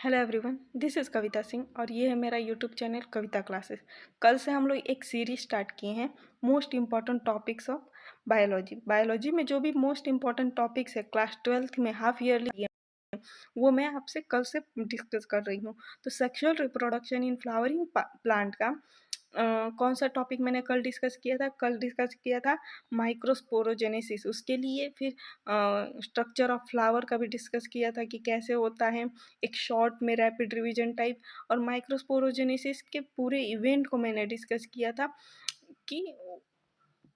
Hello everyone, this is Kavita Singh और ये है मेरा यूट्यूब चैनल कविता क्लासेस। कल से हम लोग एक सीरीज स्टार्ट किए हैं most important topics of biology. Biology में जो भी मोस्ट इम्पॉर्टेंट टॉपिक्स है क्लास 12th में हाफ ईयरली वो मैं आपसे कल से डिस्कस कर रही हूँ। तो sexual reproduction in flowering plant का कौन सा टॉपिक मैंने कल डिस्कस किया था? कल डिस्कस किया था माइक्रोस्पोरोजेनेसिस। उसके लिए फिर स्ट्रक्चर ऑफ फ्लावर का भी डिस्कस किया था कि कैसे होता है, एक शॉर्ट में रैपिड रिवीजन टाइप। और माइक्रोस्पोरोजेनेसिस के पूरे इवेंट को मैंने डिस्कस किया था कि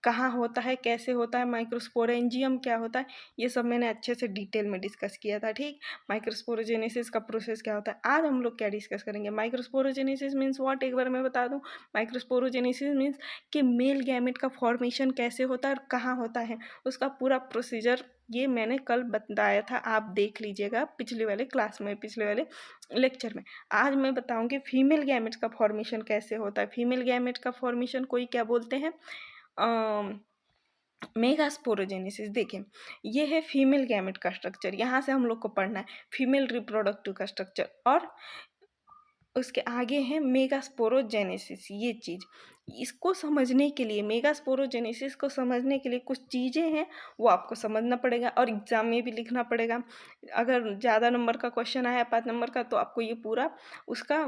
कहाँ होता है, कैसे होता है, माइक्रोस्पोरेंजियम क्या होता है, ये सब मैंने अच्छे से डिटेल में डिस्कस किया था। ठीक, माइक्रोस्पोरोजेनेसिस का प्रोसेस क्या होता है। आज हम लोग क्या डिस्कस करेंगे? माइक्रोस्पोरोजेनेसिस मीन्स व्हाट, एक बार मैं बता दूं। माइक्रोस्पोरोजेनेसिस मीन्स कि मेल गैमेट का फॉर्मेशन कैसे होता है और कहाँ होता है, उसका पूरा प्रोसीजर ये मैंने कल बताया था। आप देख लीजिएगा पिछले वाले क्लास में, पिछले वाले लेक्चर में। आज मैं बताऊंगी फीमेल गैमेट का फॉर्मेशन कैसे होता है। फीमेल गैमेट का फॉर्मेशन कोई क्या बोलते हैं, मेगास्पोरोजेनेसिस। देखें, ये है फीमेल गैमेट का स्ट्रक्चर। यहाँ से हम लोग को पढ़ना है फीमेल रिप्रोडक्टिव का स्ट्रक्चर, और उसके आगे है मेगास्पोरोजेनेसिस। ये चीज़ इसको समझने के लिए, मेगास्पोरोजेनेसिस को समझने के लिए कुछ चीज़ें हैं वो आपको समझना पड़ेगा और एग्ज़ाम में भी लिखना पड़ेगा। अगर ज़्यादा नंबर का क्वेश्चन आया 5 नंबर का, तो आपको ये पूरा उसका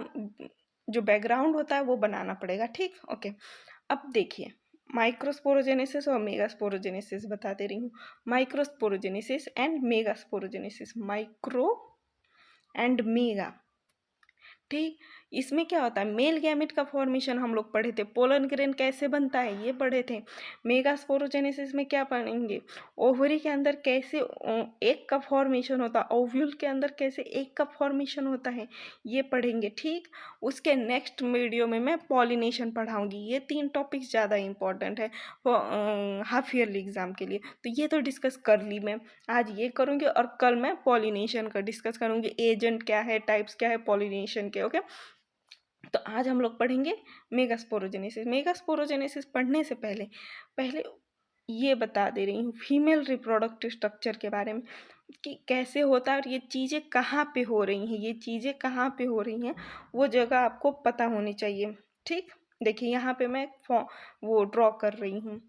जो बैकग्राउंड होता है वो बनाना पड़ेगा। ठीक, ओके। अब देखिए, माइक्रोस्पोरोजेनेसिस और मेगास्पोरोजेनेसिस बता दे रही हूँ। Microsporogenesis and megasporogenesis, micro and mega. ठीक, इसमें क्या होता है, मेल गैमेट का फॉर्मेशन हम लोग पढ़े थे, पोलन ग्रेन कैसे बनता है ये पढ़े थे। मेगास्पोरोजेनेसिस में क्या पढ़ेंगे, ओवरी के अंदर कैसे एक का फॉर्मेशन होता है, ओव्यूल के अंदर कैसे एक का फॉर्मेशन होता है, ये पढ़ेंगे। ठीक, उसके नेक्स्ट वीडियो में मैं पॉलिनेशन पढ़ाऊंगी। ये 3 टॉपिक्स ज़्यादा इंपॉर्टेंट है हाफ ईयरली एग्जाम के लिए, तो ये तो डिस्कस कर ली मैं। आज ये करूँगी और कल मैं पॉलिनेशन का डिस्कस करूँगी, एजेंट क्या है, टाइप्स क्या है पॉलिनेशन के। ओके, तो आज हम लोग पढ़ेंगे मेगास्पोरोजेनेसिस। मेगास्पोरोजेनेसिस पढ़ने से पहले पहले ये बता दे रही हूँ फीमेल रिप्रोडक्टिव स्ट्रक्चर के बारे में कि कैसे होता है और ये चीज़ें कहाँ पे हो रही हैं, ये चीज़ें कहाँ पे हो रही हैं, वो जगह आपको पता होनी चाहिए। ठीक, देखिए यहाँ पे मैं वो ड्रॉ कर रही हूँ।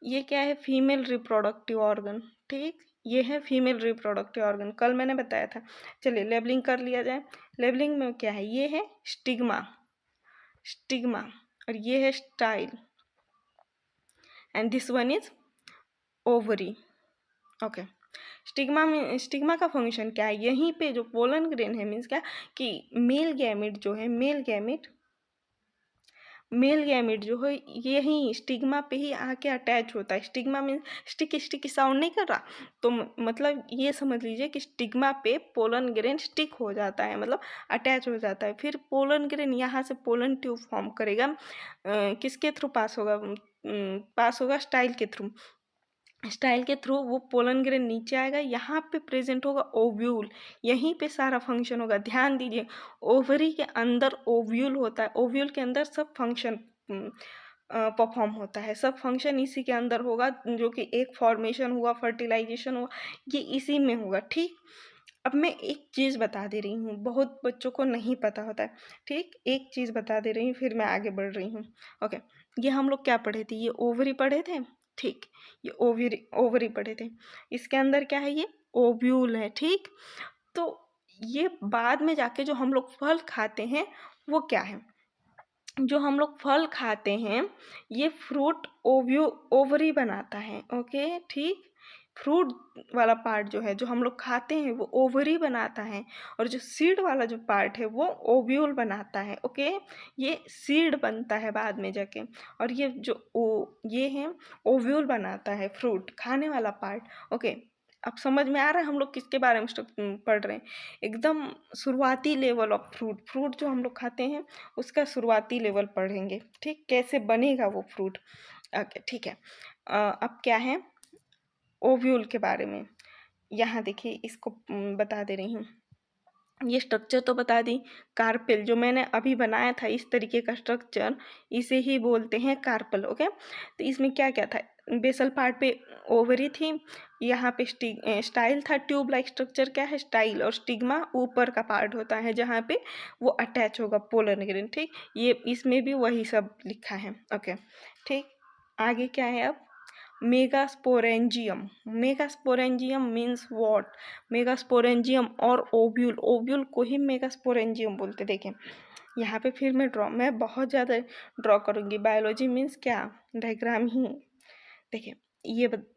ये क्या है, फीमेल रिप्रोडक्टिव ऑर्गन। ठीक, ये है फीमेल रिप्रोडक्टिव ऑर्गन, कल मैंने बताया था। चलिए लेबलिंग कर लिया जाए। लेबलिंग में क्या है, ये है स्टिग्मा, स्टिग्मा, और ये है style, and this one is ovary. Okay, stigma में, स्टिग्मा का फंक्शन क्या है, यहीं पे जो पोलन ग्रेन है मीन्स क्या कि मेल गैमेट जो है, मेल गैमेट जो है यही स्टिग्मा पे ही आके अटैच होता है। स्टिग्मा में स्टिकी स्टिकी साउंड नहीं कर रहा, तो मतलब ये समझ लीजिए कि स्टिग्मा पे पोलन ग्रेन स्टिक हो जाता है, मतलब अटैच हो जाता है। फिर पोलन ग्रेन यहाँ से पोलन ट्यूब फॉर्म करेगा। किसके थ्रू पास होगा, पास होगा स्टाइल के थ्रू। स्टाइल के थ्रू वो पोलन ग्रेन नीचे आएगा, यहाँ पे प्रेजेंट होगा ओव्यूल, यहीं पे सारा फंक्शन होगा। ध्यान दीजिए, ओवरी के अंदर ओव्यूल होता है, ओव्यूल के अंदर सब फंक्शन परफॉर्म होता है, सब फंक्शन इसी के अंदर होगा, जो कि एक फॉर्मेशन हुआ, फर्टिलाइजेशन हुआ, ये इसी में होगा। ठीक, अब मैं एक चीज़ बता दे रही हूँ, बहुत बच्चों को नहीं पता होता है। ठीक, एक चीज़ बता दे रही हूँ, फिर मैं आगे बढ़ रही हूँ। ओके, ये हम लोग क्या पढ़े थे, ये ओवरी पढ़े थे। ठीक, ये ओवरी ओवरी पढ़े थे। इसके अंदर क्या है, ये ओव्यूल है। ठीक, तो ये बाद में जाके जो हम लोग फल खाते हैं वो क्या है, जो हम लोग फल खाते हैं ये फ्रूट ओवरी बनाता है। ओके, ठीक, फ्रूट वाला पार्ट जो है, जो हम लोग खाते हैं वो ओवरी बनाता है, और जो सीड वाला जो पार्ट है वो ओव्यूल बनाता है। ओके, ये सीड बनता है बाद में जाके, और ये जो ये है ओव्यूल बनाता है, फ्रूट खाने वाला पार्ट। ओके, अब समझ में आ रहा है हम लोग किसके बारे में पढ़ रहे हैं। एकदम शुरुआती लेवल ऑफ फ्रूट, फ्रूट जो हम लोग खाते हैं उसका शुरुआती लेवल पढ़ेंगे। ठीक, कैसे बनेगा वो फ्रूट। ओके, ठीक है। अब क्या है, ओव्यूल के बारे में। यहाँ देखिए इसको बता दे रही हूँ, ये स्ट्रक्चर तो बता दी। कार्पेल जो मैंने अभी बनाया था, इस तरीके का स्ट्रक्चर, इसे ही बोलते हैं कार्पल। ओके, तो इसमें क्या क्या था, बेसल पार्ट पे ओवरी थी, यहाँ पे स्टाइल था। ट्यूब लाइक स्ट्रक्चर क्या है? स्टाइल। और स्टिग्मा ऊपर का पार्ट होता है जहाँ पे वो अटैच होगा पोलन ग्रेन, ठीक। ये इसमें भी वही सब लिखा है, ओके ठीक। आगे क्या है अब? Megasporangium. Megasporangium means what? Megasporangium और ओव्यूल, ओव्यूल को ही मेगास्पोरेंजियम बोलते। देखें यहाँ पे फिर मैं बहुत ज़्यादा ड्रॉ करूँगी। बायोलॉजी मीन्स क्या? डायग्राम ही। देखिए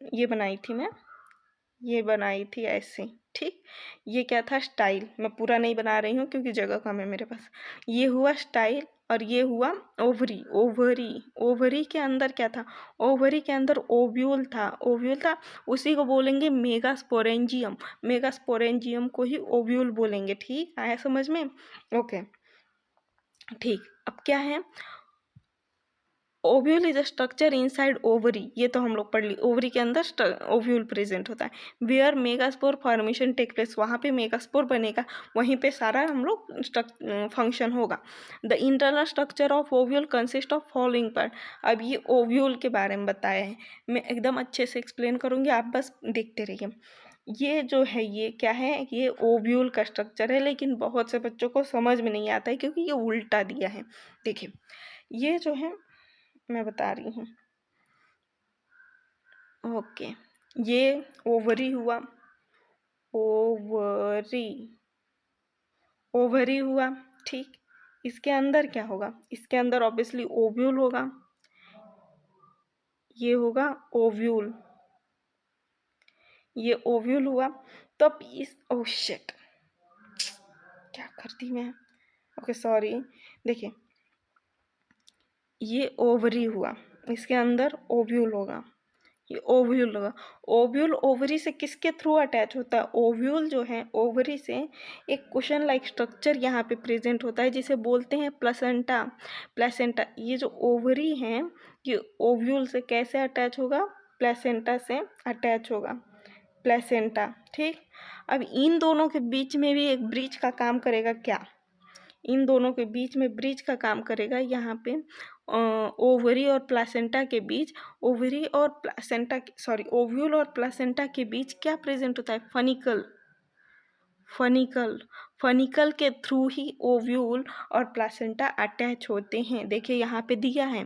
ये बनाई थी मैं, ये बनाई थी ऐसे, ठीक। ये क्या था? स्टाइल। मैं पूरा नहीं बना रही हूँ क्योंकि जगह कम है मेरे पास। ये हुआ स्टाइल और ये हुआ ओवरी। ओवरी, ओवरी के अंदर क्या था? ओवरी के अंदर ओव्यूल था, ओव्यूल था। उसी को बोलेंगे मेगास्पोरेंजियम। मेगास्पोरेंजियम को ही ओव्यूल बोलेंगे, ठीक। आया समझ में? ओके ठीक। अब क्या है? Ovule is a structure inside ovary. ये तो हम लोग पढ़ ली, ओवरी के अंदर ओव्यूल प्रेजेंट होता है। Where megaspore formation take place, वहाँ पे मेगास्पोर बनेगा, वहीं पे सारा हम लोग फंक्शन होगा। The internal structure of ovule consist of following part. अब ये ओव्यूल के बारे में बताया है, मैं एकदम अच्छे से एक्सप्लेन करूँगी, आप बस देखते रहिए। ये जो है ये क्या है? ये ओव्यूल का स्ट्रक्चर है, लेकिन बहुत से बच्चों को समझ में नहीं आता है क्योंकि ये उल्टा दिया है। देखिए ये जो है मैं बता रही हूँ, ओके। ये ओवरी हुआ, ओवरी, ओवरी हुआ, ठीक। इसके अंदर क्या होगा? इसके अंदर ऑब्वियसली ओव्यूल होगा, ये होगा ओव्यूल, ये ओव्यूल हुआ। तो अब इस ओह शिट, क्या करती मैं? Okay sorry. देखिए ये ओवरी हुआ, इसके अंदर ओव्यूल होगा, ये ओव्यूल होगा। ओव्यूल ओवरी से किसके थ्रू अटैच होता है? ओव्यूल जो है ओवरी से एक कुशन लाइक स्ट्रक्चर यहाँ पे प्रेजेंट होता है जिसे बोलते हैं प्लेसेंटा। प्लेसेंटा, ये जो ओवरी है ये ओव्यूल से कैसे अटैच होगा? प्लेसेंटा से अटैच होगा, प्लेसेंटा, ठीक। अब इन दोनों के बीच में भी एक ब्रिज का काम करेगा क्या? इन दोनों के बीच में ब्रिज का काम करेगा। यहाँ पे ओवरी और प्लासेंटा के बीच, ओवरी और प्लासेंटा, सॉरी ओव्यूल और प्लासेंटा के बीच क्या प्रेजेंट होता है? फनिकल। फनिकल, फनिकल के थ्रू ही ओव्यूल और प्लासेंटा अटैच होते हैं। देखिए यहाँ पे दिया है,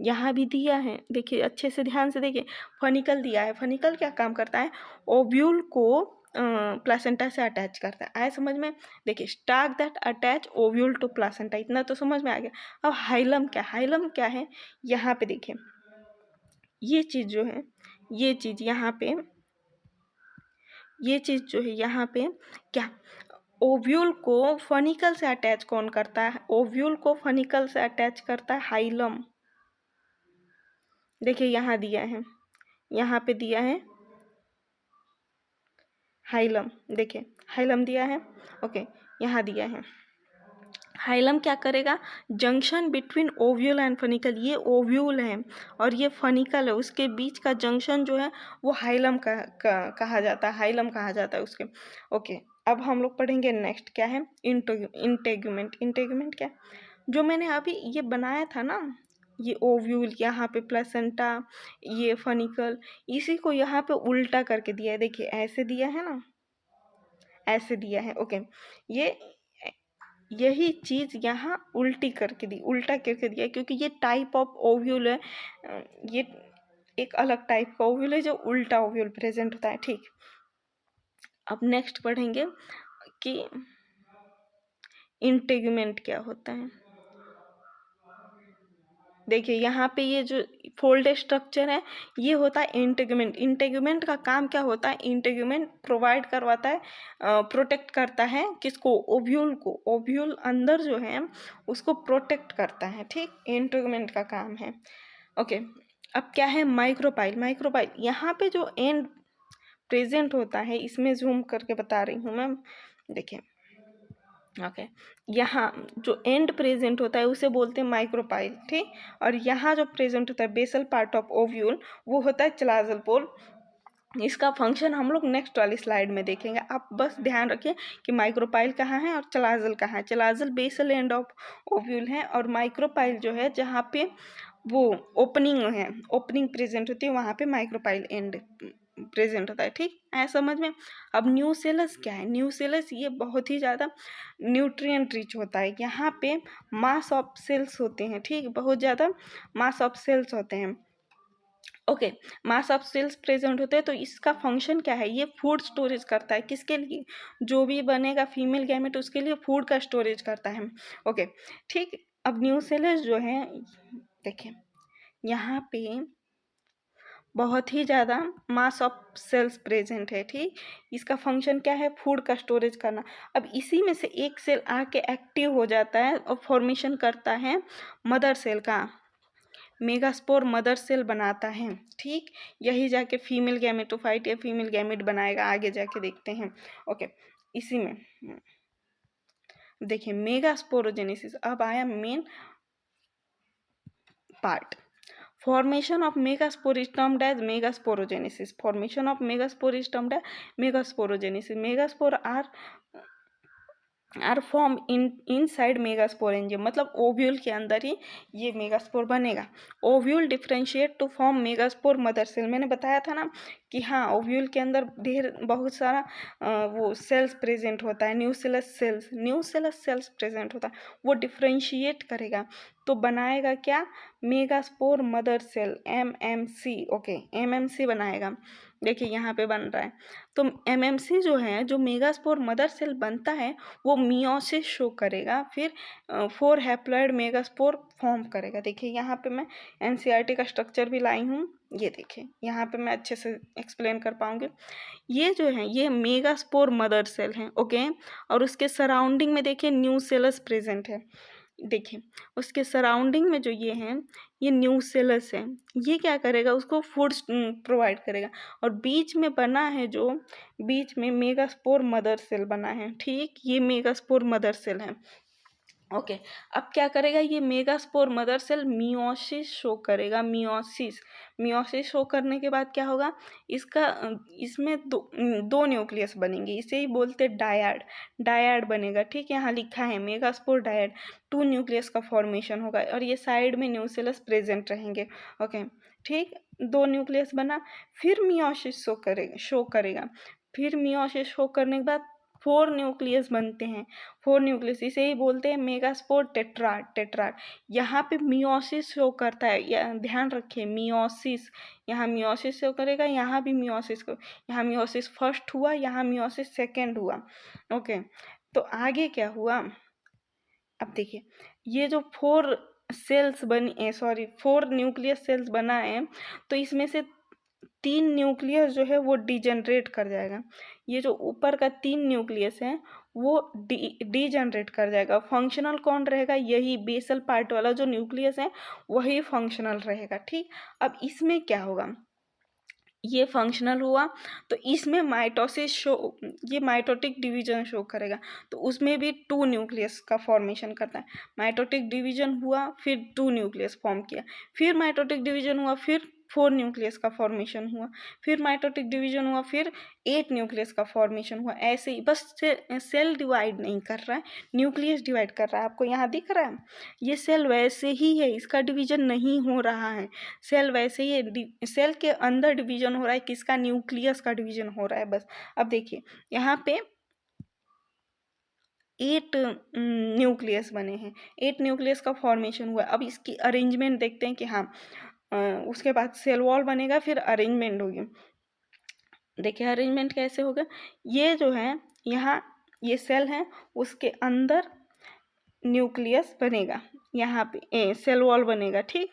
यहाँ भी दिया है, देखिए अच्छे से ध्यान से देखिए। फनिकल दिया है, फनिकल क्या काम करता है? ओव्यूल को प्लासेंटा से अटैच करता है। आया समझ में? देखिए stalk that attach ovule to placenta, इतना तो समझ में आ गया। अब हाइलम क्या? हाइलम क्या है? यहाँ पे देखिए ये चीज़ जो है, ये चीज़ यहाँ पे, ये चीज़ जो है यहाँ पे क्या? ओव्यूल को फनिकल से अटैच कौन करता है? ओव्यूल को फनिकल से अटैच करता है हाइलम। देखिए यहाँ दिया है, यहाँ पे दिया है हाइलम, देखिए हाइलम दिया है, ओके यहाँ दिया है। हाइलम क्या करेगा? Junction between ovule and funicle, ये ओव्यूल है और ये फनिकल है, उसके बीच का जंक्शन जो है वो हाइलम कहा जाता है, हाइलम कहा जाता है उसके, ओके। अब हम लोग पढ़ेंगे नेक्स्ट क्या है? इंटेगुमेंट। इंटेगुमेंट क्या? जो मैंने अभी ये बनाया था ना, ये ओव्यूल, यहाँ पे प्लेसेंटा, ये फनिकल, इसी को यहाँ पे उल्टा करके दिया है। देखिए ऐसे दिया है ना, ऐसे दिया है, ओके। ये यही चीज़ यहाँ उल्टी करके दी, उल्टा करके दिया, क्योंकि ये टाइप ऑफ ओव्यूल है, ये एक अलग टाइप का ओव्यूल है जो उल्टा ओव्यूल प्रेजेंट होता है, ठीक। अब नेक्स्ट पढ़ेंगे कि इंटेगुमेंट क्या होता है। देखिए यहाँ पे ये जो फोल्डेड स्ट्रक्चर है ये होता है इंटेगुमेंट। इंटेगुमेंट का काम क्या होता है? इंटेगुमेंट प्रोवाइड करवाता है, प्रोटेक्ट करता है किसको? ओव्यूल को। ओव्यूल अंदर जो है उसको प्रोटेक्ट करता है, ठीक। इंटेगुमेंट का काम है, ओके। अब क्या है? माइक्रोपाइल। माइक्रोपाइल यहाँ पे जो एंड प्रेजेंट होता है, इसमें जूम करके बता रही हूँ मैं, देखिए ओके। यहाँ जो एंड प्रेजेंट होता है उसे बोलते हैं माइक्रोपाइल, ठीक। और यहाँ जो प्रेजेंट होता है बेसल पार्ट ऑफ ओव्यूल, वो होता है चलाजल पोल। इसका फंक्शन हम लोग नेक्स्ट वाली स्लाइड में देखेंगे। आप बस ध्यान रखिए कि माइक्रोपाइल कहाँ है और चलाजल कहाँ है। Chalazal basal end of ovule है और माइक्रोपाइल जो है जहाँ पे वो ओपनिंग है, ओपनिंग प्रेजेंट होती है, वहाँ पे माइक्रोपाइल एंड प्रेजेंट होता है। ठीक है समझ में। अब न्यूसेलस क्या है? न्यूसेलस ये बहुत ही ज़्यादा न्यूट्रिएंट रिच होता है। यहाँ पे मास ऑफ सेल्स होते हैं। ठीक, बहुत ज़्यादा मास ऑफ सेल्स होते हैं। Okay, mass of cells present होते हैं। तो इसका फंक्शन क्या है? ये फूड स्टोरेज करता है। किसके लिए? जो भी बनेगा फीमेल गैमेट उसके लिए फूड का स्टोरेज करता है। ओके ठीक। अब न्यूसेलस जो है, देखिए यहाँ पे बहुत ही ज़्यादा मास ऑफ सेल्स प्रेजेंट है। ठीक, इसका फंक्शन क्या है? फूड का स्टोरेज करना। अब इसी में से एक सेल आके एक्टिव हो जाता है और फॉर्मेशन करता है मदर सेल का। मेगास्पोर मदर सेल बनाता है। ठीक, यही जाके फीमेल गैमेटोफाइट या फीमेल गैमेट बनाएगा, आगे जाके देखते हैं। ओके, इसी में देखिए मेगास्पोरोजेनेसिस। अब आया main part. Formation of megaspore is termed as megasporogenesis. Formation of megaspore is termed as megasporogenesis. Megaspore are form inside megasporangium, मतलब ओव्यूल के अंदर ही ये मेगास्पोर बनेगा। Ovule differentiate to form megaspore mother cell. मैंने बताया था ना कि हाँ, ओव्यूल के अंदर ढेर बहुत सारा वो सेल्स प्रेजेंट होता है, न्यूसेलस सेल्स प्रेजेंट होता है। वो डिफ्रेंशिएट करेगा तो बनाएगा क्या? Megaspore mother cell, MMC. Okay, MMC बनाएगा। देखिए यहाँ पे बन रहा है। तो एमएमसी जो है, जो मेगास्पोर मदर सेल बनता है, वो मियोसिस शो करेगा, फिर 4 हैप्लॉइड मेगास्पोर फॉर्म करेगा। देखिए यहाँ पे मैं एनसीईआरटी का स्ट्रक्चर भी लाई हूँ। ये देखिए यहाँ पे मैं अच्छे से एक्सप्लेन कर पाऊँगी। ये जो है ये मेगास्पोर मदर सेल है। ओके, और उसके सराउंडिंग में देखिए न्यूसेलस प्रेजेंट है। देखिए उसके सराउंडिंग में जो ये है, ये न्यूसेलस है। ये क्या करेगा? उसको फूड प्रोवाइड करेगा। और बीच में बना है जो, बीच में मेगास्पोर मदर सेल बना है। ठीक, ये मेगास्पोर मदर सेल है। ओके, अब क्या करेगा? ये megaspore mother cell meiosis show करेगा। मियोसिस शो करने के बाद क्या होगा? इसका इसमें दो न्यूक्लियस बनेंगे, इसे ही बोलते डायड। डायड बनेगा। ठीक, यहाँ लिखा है मेगास्पोर डायड। 2 न्यूक्लियस का फॉर्मेशन होगा और ये साइड में न्यूसेलस प्रेजेंट रहेंगे। ओके ठीक, 2 न्यूक्लियस बना, फिर मियोसिस शो करेगा। फिर मियोसिस शो करने के बाद 4 न्यूक्लियस बनते हैं। 4 न्यूक्लियस, इसे ही बोलते हैं मेगास्पोर टेट्राड। यहाँ पे मियोसिस शो करता है, या ध्यान रखिए मियोसिस, यहाँ मियोसिस शो करेगा, यहाँ भी मियोसिस को, यहाँ मियोसिस फर्स्ट हुआ, यहाँ मियोसिस सेकेंड हुआ। ओके, तो आगे क्या हुआ? अब देखिए ये जो 4 सेल्स बनी, सॉरी 4 न्यूक्लियस सेल्स बना है, तो इसमें से 3 न्यूक्लियस जो है वो डिजनरेट कर जाएगा। ये जो ऊपर का 3 न्यूक्लियस है वो डिजनरेट कर जाएगा। फंक्शनल कौन रहेगा? यही बेसल पार्ट वाला जो न्यूक्लियस है वही फंक्शनल रहेगा। ठीक, अब इसमें क्या होगा? ये फंक्शनल हुआ तो इसमें माइटोसिस शो, ये माइटोटिक डिवीजन शो करेगा। तो उसमें भी 2 न्यूक्लियस का फॉर्मेशन करता है। माइटोटिक डिवीजन हुआ, फिर 2 न्यूक्लियस फॉर्म किया, फिर माइटोटिक डिवीजन हुआ, फिर 4 न्यूक्लियस का फॉर्मेशन हुआ, फिर माइटोटिक डिवीजन हुआ, फिर 8 न्यूक्लियस का फॉर्मेशन हुआ। ऐसे ही बस सेल डिवाइड नहीं कर रहा है, न्यूक्लियस डिवाइड कर रहा है। आपको यहाँ दिख रहा है ये सेल वैसे ही है, इसका डिवीजन नहीं हो रहा है। सेल वैसे ही, सेल के अंदर डिवीजन हो रहा है किसका? न्यूक्लियस का डिवीजन हो रहा है बस। अब देखिए यहाँ पे 8 न्यूक्लियस बने हैं, 8 न्यूक्लियस का फॉर्मेशन हुआ। अब इसकी अरेंजमेंट देखते हैं कि हाँ, उसके बाद सेल वॉल बनेगा, फिर अरेंजमेंट होगी। देखिए अरेंजमेंट कैसे होगा? ये जो है यहाँ ये सेल है, उसके अंदर न्यूक्लियस बनेगा, यहाँ पे सेल वॉल बनेगा। ठीक,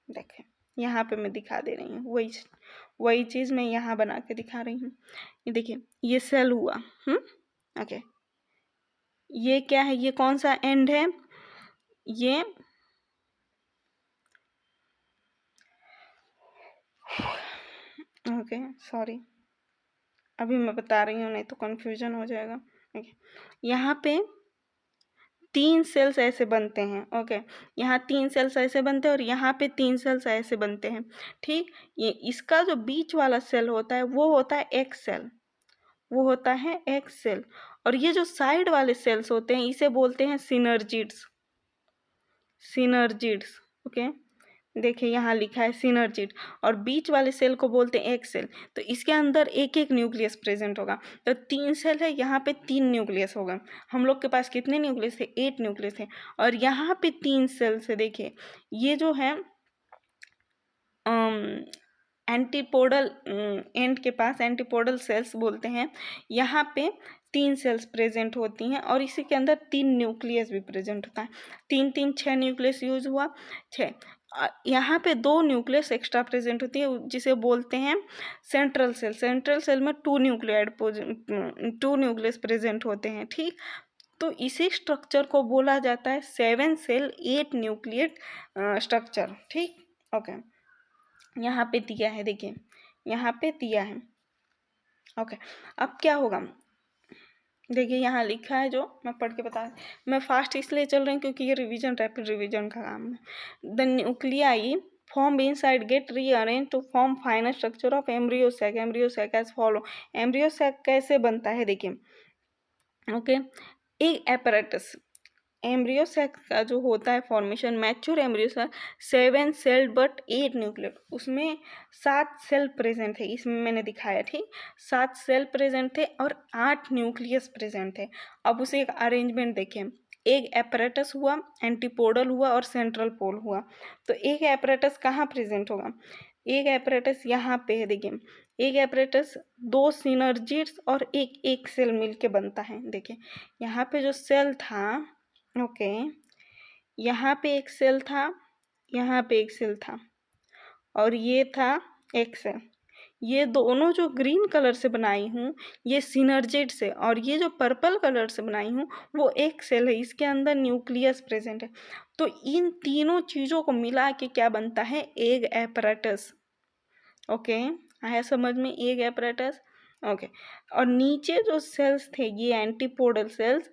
देखें यहाँ पे मैं दिखा दे रही हूँ, वही चीज़ मैं यहाँ बना के दिखा रही हूँ। ये देखिए ये सेल हुआ। ओके, ये क्या है? ये कौन सा एंड है? ये ओके सॉरी, अभी मैं बता रही हूँ, नहीं तो कंफ्यूजन हो जाएगा। ओके, यहाँ पे 3 सेल्स ऐसे बनते हैं। ओके, यहाँ 3 सेल्स ऐसे बनते हैं और यहाँ पे 3 सेल्स ऐसे बनते हैं। ठीक, ये इसका जो बीच वाला सेल होता है वो होता है एक्स सेल, वो होता है एक्स सेल। और ये जो साइड वाले सेल्स होते हैं इसे बोलते हैं सिनर्जिड्स। ओके, देखिए यहाँ लिखा है सिनर्जिड, और बीच वाले सेल को बोलते हैं एक सेल। तो इसके अंदर एक एक न्यूक्लियस प्रेजेंट होगा। तो 3 सेल है, यहाँ पे 3 न्यूक्लियस होगा। हम लोग के पास कितने न्यूक्लियस थे? 8 न्यूक्लियस थे। और यहाँ पे 3 सेल्स है। देखिए ये जो है एंटीपोडल एंड के पास एंटीपोडल सेल्स बोलते हैं। यहाँ पे 3 सेल्स प्रेजेंट होती हैं, और इसी के अंदर 3 न्यूक्लियस भी प्रेजेंट होता है। 3 3 6 न्यूक्लियस यूज हुआ, 6। यहाँ पे 2 न्यूक्लियस एक्स्ट्रा प्रेजेंट होती है, जिसे बोलते हैं सेंट्रल सेल। सेंट्रल सेल में 2 न्यूक्लियस प्रेजेंट होते हैं। ठीक, तो इसी स्ट्रक्चर को बोला जाता है 7 सेल 8 न्यूक्लियट स्ट्रक्चर। ठीक, ओके। यहाँ पे दिया है, देखिए यहाँ पे दिया है। ओके, अब क्या होगा? देखिए यहाँ लिखा है, जो मैं पढ़ के बता, मैं फास्ट इसलिए चल रही हूँ क्योंकि ये रिवीजन, रैपिड रिवीजन का काम है। The nuclei form inside get rearrange to form final structure of embryo sac. Embryo sac as follow. Embryo sac कैसे बनता है? देखिए ओके, एक एपरेटस एम्ब्रियो सैक का जो होता है formation, mature embryo sac 7 cell but 8 nucleate, उसमें 7 सेल प्रेजेंट है। इसमें मैंने दिखाया, ठीक, 7 सेल प्रेजेंट थे और 8 न्यूक्लियस प्रेजेंट थे। अब उसे एक अरेंजमेंट देखें, एक एपरेटस हुआ, एंटीपोडल हुआ और सेंट्रल पोल हुआ। तो एक एपरेटस कहाँ प्रेजेंट होगा? एक एपरेटस यहाँ पे है। देखिए एक एपरेटस 2 सिनर्जिड्स और एक सेल मिलके बनता है। देखिए यहाँ पे जो सेल था, ओके, यहाँ पे एक सेल था, यहाँ पे एक सेल था, और ये था एक सेल। ये दोनों जो ग्रीन कलर से बनाई हूँ ये सिनर्जिड से, और ये जो पर्पल कलर से बनाई हूँ वो एक सेल है, इसके अंदर न्यूक्लियस प्रेजेंट है। तो इन तीनों चीज़ों को मिला के क्या बनता है? एक एपरेटस। ओके, आया समझ में? एक एपरेटस। ओके, और नीचे जो सेल्स थे ये एंटीपोडल सेल्स,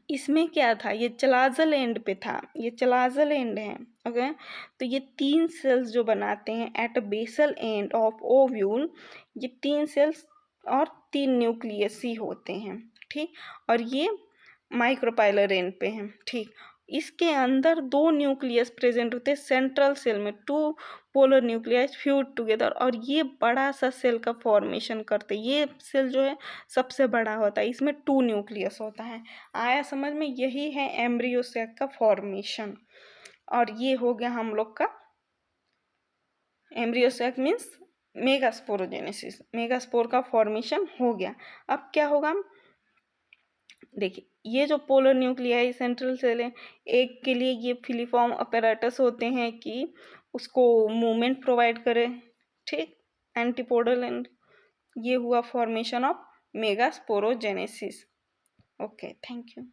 इसमें क्या था? ये चलाजल एंड पे था, ये चलाजल एंड है। ओके, तो ये 3 सेल्स जो बनाते हैं at basal end of ovule, ये 3 सेल्स और 3 न्यूक्लियस ही होते हैं। ठीक, और ये माइक्रोपाइलर एंड पे हैं। ठीक, इसके अंदर 2 न्यूक्लियस प्रेजेंट होते हैं सेंट्रल सेल में, 2 पोलर न्यूक्लियस फ्यूज टुगेदर, और ये बड़ा सा सेल का फॉर्मेशन करते हैं। ये सेल जो है सबसे बड़ा होता है, इसमें 2 न्यूक्लियस होता है। आया समझ में? यही है एम्ब्रियो सैक का फॉर्मेशन। और ये हो गया हम लोग का embryo sac means megasporogenesis, megaspore का फॉर्मेशन हो गया। अब क्या होगा? देखिए ये जो पोलर न्यूक्लियाई सेंट्रल सेल है, एक के लिए ये फिलीफॉर्म अपैरेटस होते हैं कि उसको मूवमेंट प्रोवाइड करे। ठीक, एंटीपोडल एंड ये हुआ formation of megasporogenesis. Okay, thank you.